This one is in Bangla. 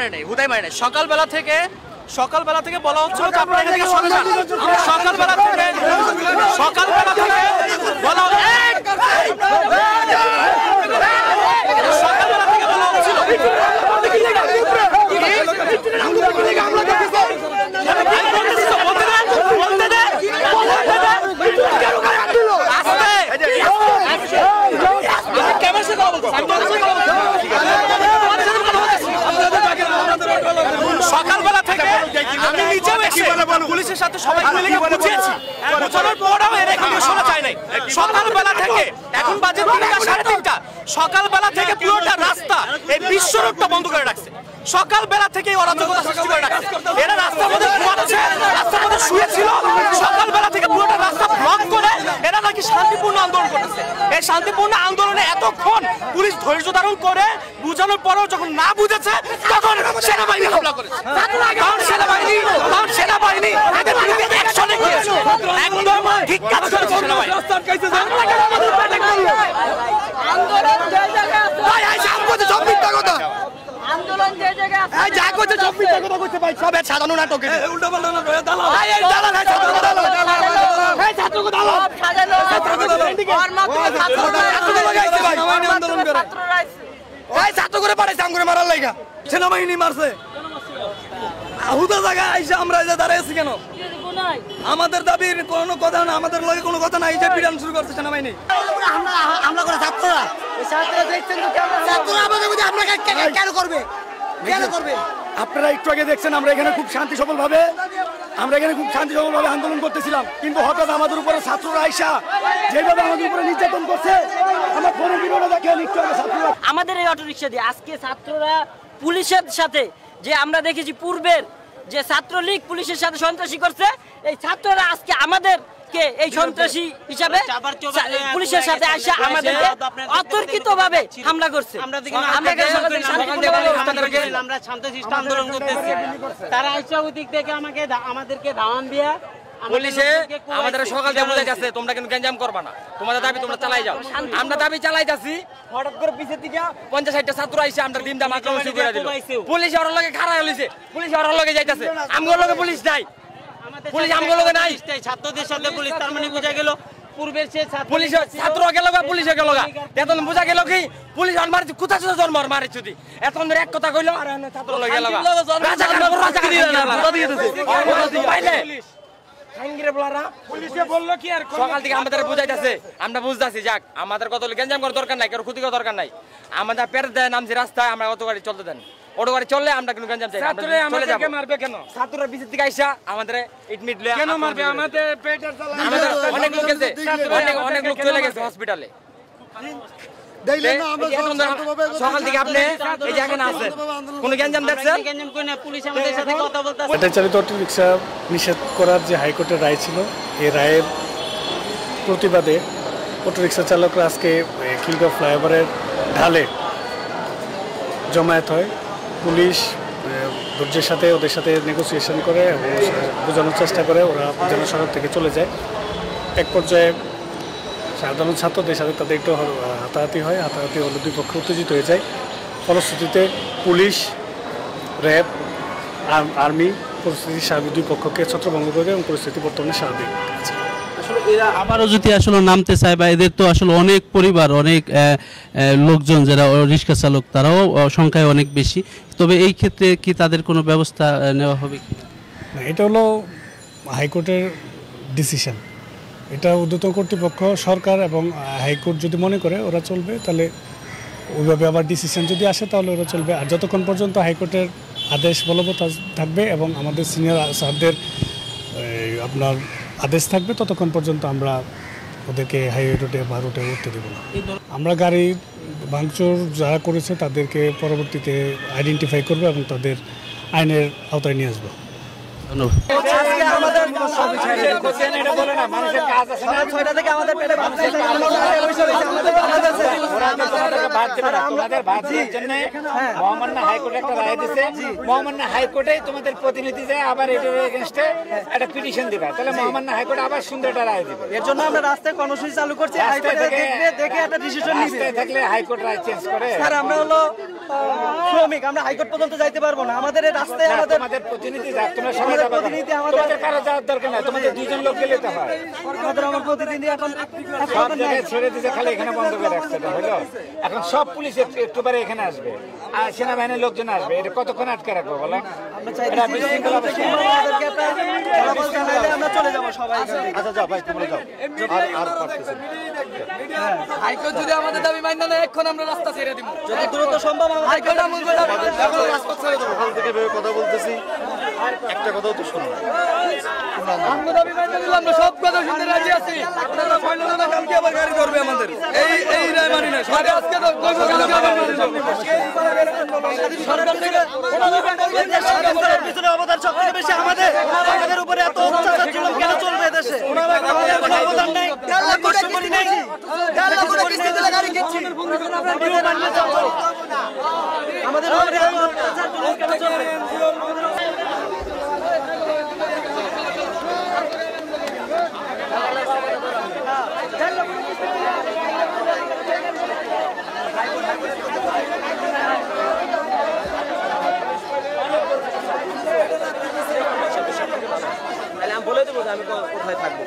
মারে নাই, হুদাই মারে নাই। সকালবেলা থেকে বলা হচ্ছিল যে আপনারা এখান থেকে সরে যান। সকালবেলা থেকে বলা সকালবেলা থেকে আমি নিজেও এসে পুলিশের সাথে সবাই মিলে বুঝিয়েছি, বোঝানোর পরেও এরা এখানে শোনা যায় নাই। সকালবেলা থেকে এখন বাজে 3:30, সকালবেলা থেকে পুরোটা রাস্তা এই বিশ্ব রোডটা বন্ধ করে রাখছে। সকালবেলা থেকে অরাজকতা সৃষ্টি করে রাখছে। এরা রাস্তার মধ্যে ঘুমাচ্ছে, রাস্তার মধ্যে শুয়েছিল। সকালবেলা থেকে পুরোটা রাস্তা ব্লক করে এরা নাকি শান্তিপূর্ণ আন্দোলন করতেছে। এই শান্তিপূর্ণ আন্দোলনে এতক্ষণ পুলিশ ধৈর্য ধারণ করে বোঝানোর পরেও যখন না বুঝেছে তখন সেনাবাহিনী হামলা করেছে। কারণ সেনাবাহিনী এদের বিরুদ্ধে অ্যাকশনে গিয়েছে। একদম ঠিক কাজ করেছে সেনাবাহিনী। আন্দোলন যে জায়গায় আছে ভাই আইসা আমগো সব মিথ্যা কথা। আন্দোলন যে জায়গায় আছে এই যা কইছে সব মিথ্যা কথা কইছে ভাই, সব সাজানো নাটক। এই উল্টা পাল্টা না দালাল। এই দালাল, এই ছাত্রকে দালাল। এই ছাত্রকে দালাল। সাজানো আর মাত্র ছাত্র লাগাইছে ভাই। আন্দোলন করে এই ছাত্র করে পাঠাইছে আমগরে মারার লাগা। সেনাবাহিনী মারছে। আহুদা জায়গায় আইসা আমরা এই দাঁড়াইছি কেন? আমাদের দাবির কোনো কথা না, আমাদের লগে কোনো কথা নাই। এই যে বিরান শুরু করছে সেনাবাহিনী। হামলা করে ছাত্ররা দেখছেন তো ছাত্ররা আমাদের মধ্যে হামলা কেন করবে? আপনারা একটু আগে দেখছেন আমরা এখানে খুব শান্তি সফলভাবে আন্দোলন করতেছিলাম, কিন্তু হঠাৎ আমাদের উপরে ছাত্ররা আইসা যেভাবে আমাদের উপরে নির্যাতন করছে, আমার ফোনে ভিডিওটা দেখেন একটু আগে। ছাত্ররা আমাদের এই অটোরিকশা দিয়ে আজকে ছাত্ররা পুলিশের সাথে যে আমরা দেখেছি পূর্বের যে ছাত্রলীগ পুলিশের সাথে সন্ত্রাসী করছে, এই ছাত্ররা আজকে আমাদেরকে এই সন্ত্রাসী হিসাবে পুলিশের সাথে আইসা আমাদেরকে অতর্কিতভাবে হামলা করছে। আমরা শান্তশিষ্ট আন্দোলন করতেছি, তারা আইসা ওই দিক থেকে আমাদেরকে ধাওয়ান দিয়া পুলিশে আমাদের সকাল থেকে বুঝাই যাচ্ছে তোমরা কিন্তু গ্যাঞ্জাম করবা না, তোমাদের দাবি তোমরা চালাই যাও। আমরা দাবি চালাই যাচ্ছি, হঠাৎ করে পিছের দিকে 50-60টা ছাত্র আইসা আমরা দিন দাম আক্রমণ শুরু করে দিল। পুলিশ ওর লগে খাড়া হইছে, পুলিশ ওর লগে যাইতাছে, আমগোর লগে পুলিশ নাই, পুলিশ আমগোর লগে নাই। ছাত্রদের সাথে পুলিশ, তার মানে বোঝা গেল পূর্বের সে পুলিশ ছাত্র গেল পুলিশে গেল। এখন বোঝা গেল কি পুলিশ মারছে কোথা ছোট জন্ম মারে যদি এখন এক কথা কইলো আর ছাত্র লগে গেল। সকাল থেকে আমাদের বুঝাইতেছে, আমরা বুঝতেছি যাক আমাদের কত গ্যাঞ্জাম করার দরকার নাই, কারো ক্ষতি করার দরকার নাই। আমাদের পেট দেয় নামছে রাস্তায়, আমরা অটো গাড়ি চলতে দেন, অটো গাড়ি চললে আমরা কিন্তু গ্যাঞ্জাম চাই। ছাত্ররা বিচের দিকে আইসা আমাদের ইটমিট কেন মারবে? আমাদের অনেক লোক গেছে, অনেক লোক চলে গেছে হসপিটালে। সকাল থেকে আপনি এই জায়গায় আছেন, কোন গ্যাঞ্জাম দেখছেন? পুলিশ আমাদের সাথে কথা বলতেছে। ব্যাটারি চালিত অটোরিকশা নিষেধ করার যে হাইকোর্টের রায় ছিল, এই রায়ের প্রতিবাদে অটোরিকশা চালকরা আজকে খিলগাঁও ফ্লাইওভারের ঢালে জমায়েত হয়। পুলিশ ধৈর্যের সাথে ওদের সাথে নেগোসিয়েশন করে এবং বোঝানোর চেষ্টা করে, ওরা জনসড়ক থেকে চলে যায়। এক পর্যায়ে সাধারণ ছাত্রদের সাথে তাদের একটু হাতাহাতি হয়, হাতাহাতি হলে দুই পক্ষ উত্তেজিত হয়ে যায়। ফলশ্রুতিতে পুলিশ, র্যাব, আর্মি পরিস্থিতি স্বাভাবিক, দুই পক্ষকে ছত্রভঙ্গ করে এবং পরিস্থিতি বর্তমানে স্বাভাবিক আছে। এরা আবারও যদি আসলে নামতে চায় বা এদের তো আসলে অনেক পরিবার, অনেক লোকজন যারা রিক্সা চালক তারাও সংখ্যায় অনেক বেশি, তবে এই ক্ষেত্রে কি তাদের কোনো ব্যবস্থা নেওয়া হবে কি? না, এটা হলো হাইকোর্টের ডিসিশন। এটা ঊর্ধ্বতন কর্তৃপক্ষ, সরকার এবং হাইকোর্ট যদি মনে করে ওরা চলবে, তাহলে ওইভাবে আবার ডিসিশন যদি আসে তাহলে ওরা চলবে। আর যতক্ষণ পর্যন্ত হাইকোর্টের আদেশ বলবৎ থাকবে এবং আমাদের সিনিয়র স্যারদের আপনার আদেশ থাকবে, ততক্ষণ পর্যন্ত আমরা ওদেরকে হাইওয়ে রোডে বা রোডে উঠতে দেবো না। আমরা গাড়ি ভাঙচুর যারা করেছে তাদেরকে পরবর্তীতে আইডেন্টিফাই করবো এবং তাদের আইনের আওতায় নিয়ে আসবো। হাইকোর্টে তোমাদের প্রতিনিধি যায় আবার এটার এগেইনস্টে একটা পিটিশন দিবা, তাহলে মহামান্য হাইকোর্ট আবার সুন্দর একটা রায় দিবে। এর জন্য আমরা রাস্তায় কর্মসূচি চালু করছি, হাইকোর্টে দেখে একটা ডিসিশন নিবে। থাকলে হাইকোর্ট রায় চেঞ্জ করে। স্যার আমরা হলো শ্রমিক, আমরা হাইকোর্ট পর্যন্ত যাইতে পারবো না। আমাদের এই রাস্তায় আমাদের প্রতিনিধি যাক, তোমরা সবাই যাবে না। তোমাদের কারো যাওয়ার দরকার নাই, তোমাদের দুজন লোক গেলে তো হয়। আমার প্রতিনিধি এখন সব জায়গায় ছেড়ে দিতে, খালি এখানে বন্ধ করে রাখছে, এটা হলো। এখন সব পুলিশ একটু পরে এখানে আসবে, আর সেনাবাহিনীর লোকজন আসবে। এটা কতক্ষণ আটকে রাখবো বলো? এটা বিশৃঙ্খলা অবস্থা। আমরা চলে যাবো সবাই। আচ্ছা যাও ভাই, তোমরা যাও। আর পারতেছেন হাইকোর্ট যদি আমাদের দাবি মান্য না, এখন আমরা রাস্তা ছেড়ে দিব। যত দ্রুত সম্ভব হাইকোর্ট আমল করে এখন রাস্তা ছেড়ে দেবো। ওখান থেকে ভেবে কথা বলতেছি, একটা কথাও তো শুনুন। আমরা দাবি মান্য দিলে আমরা সব কথা শুনতে রাজি আছি। আপনারা ফাইনাল না, কালকে আবার গাড়ি করবে আমাদের। এই রায় মানি না সরকার। আজকে তো কইবো কালকে আবার মানি না। সরকার থেকে পিছনে অবদান সবথেকে বেশি আমাদের উপরে এত অত্যাচার জুলুম কেন চলবে দেশে? কোনো অবদান নেই, কষ্ট করি নাই, গাড়ি কিনছি, আমাদের উপরে এত অত্যাচার জুলুম কেন চলবে? আমি বলে দেবো যে আমি কোথায় থাকবো।